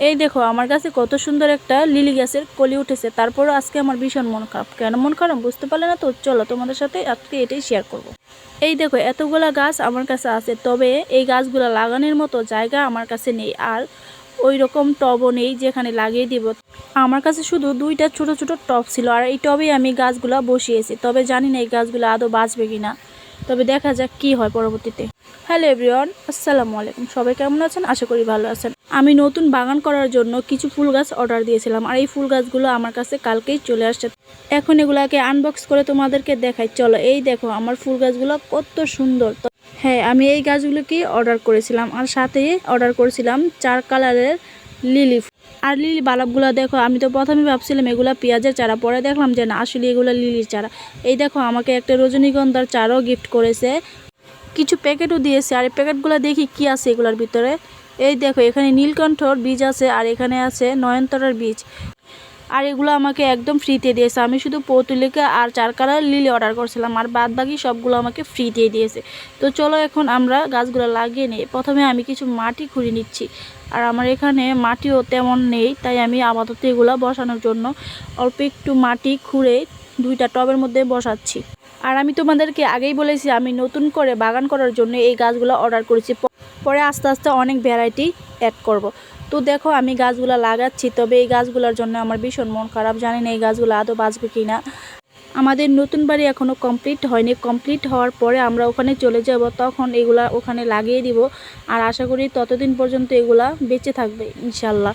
এই দেখো আমার কাছে কত সুন্দর একটা লিলি গাছের কলি উঠেছে। তারপরও আজকে আমার ভীষণ মন খারাপ। কেন মন খারাপ বুঝতে পারলে না? তো চলো তোমাদের সাথে আজকে এটাই শেয়ার করব। এই দেখো এতগুলা গাছ আমার কাছে আছে, তবে এই গাছগুলা লাগানোর মতো জায়গা আমার কাছে নেই, আর ওই রকম টবও নেই যেখানে লাগিয়ে দিব। আমার কাছে শুধু দুইটা ছোট ছোট টব ছিল, আর এই টবেই আমি গাছগুলা বসিয়েছি। তবে জানি না এই গাছগুলো আদৌ বাঁচবে কিনা, তবে দেখা যাক কি হয় পরবর্তীতে। হ্যালো এভরিওয়ান, আসসালামু আলাইকুম। সবাই কেমন আছেন? আশা করি ভালো আছেন। আমি নতুন বাগান করার জন্য কিছু ফুল গাছ অর্ডার দিয়েছিলাম, আর এই ফুল গাছগুলো আমার কাছে কালকেই চলে আসছে। এখন এগুলাকে আনবক্স করে তোমাদেরকে দেখাই। চলো, এই দেখো আমার ফুল গাছগুলো কত সুন্দর। হ্যাঁ, আমি এই গাছগুলোকে অর্ডার করেছিলাম, আর সাথে অর্ডার করেছিলাম 4 কালারের লিলি। আর লিলি বালাবগুলো দেখো, আমি তো প্রথমে ভাবছিলাম এগুলা পেঁয়াজের চারা, পরে দেখলাম যে না, আসলে এগুলো লিলির চারা। এই দেখো আমাকে একটা রজনীগন্ধার চারাও গিফট করেছে, কিছু প্যাকেটও দিয়েছে। আর এই প্যাকেটগুলো দেখি কি আছে এগুলোর ভিতরে। এই দেখো এখানে নীলকণ্ঠর বীজ আছে, আর এখানে আছে নয়নতারার বীজ। আর এগুলো আমাকে একদম ফ্রিতে দিয়েছে। আমি শুধু পৌতুলিকা আর 4 কালার লিলি অর্ডার করছিলাম, আর বাদ বাকি সবগুলো আমাকে ফ্রিতে দিয়েছে। তো চলো এখন আমরা গাছগুলো লাগিয়ে নিই। প্রথমে আমি কিছু মাটি খুঁড়ে নিচ্ছি, আর আমার এখানে মাটিও তেমন নেই, তাই আমি আপাতত এগুলো বসানোর জন্য অল্প একটু মাটি খুঁড়ে 2টা টবের মধ্যে বসাচ্ছি। আর আমি তোমাদেরকে আগেই বলেছি আমি নতুন করে বাগান করার জন্য এই গাছগুলো অর্ডার করেছি, পরে আস্তে আস্তে অনেক ভ্যারাইটি অ্যাড করব। তো দেখো আমি গাছগুলো লাগাচ্ছি, তবে এই গাছগুলোর জন্য আমার ভীষণ মন খারাপ। জানি না এই গাছগুলো আদৌ বাঁচবে কি না। আমাদের নতুন বাড়ি এখনও কমপ্লিট হয়নি। কমপ্লিট হওয়ার পরে আমরা ওখানে চলে যাব, তখন এগুলা ওখানে লাগিয়ে দিব। আর আশা করি ততদিন পর্যন্ত এগুলা বেঁচে থাকবে ইনশাল্লাহ।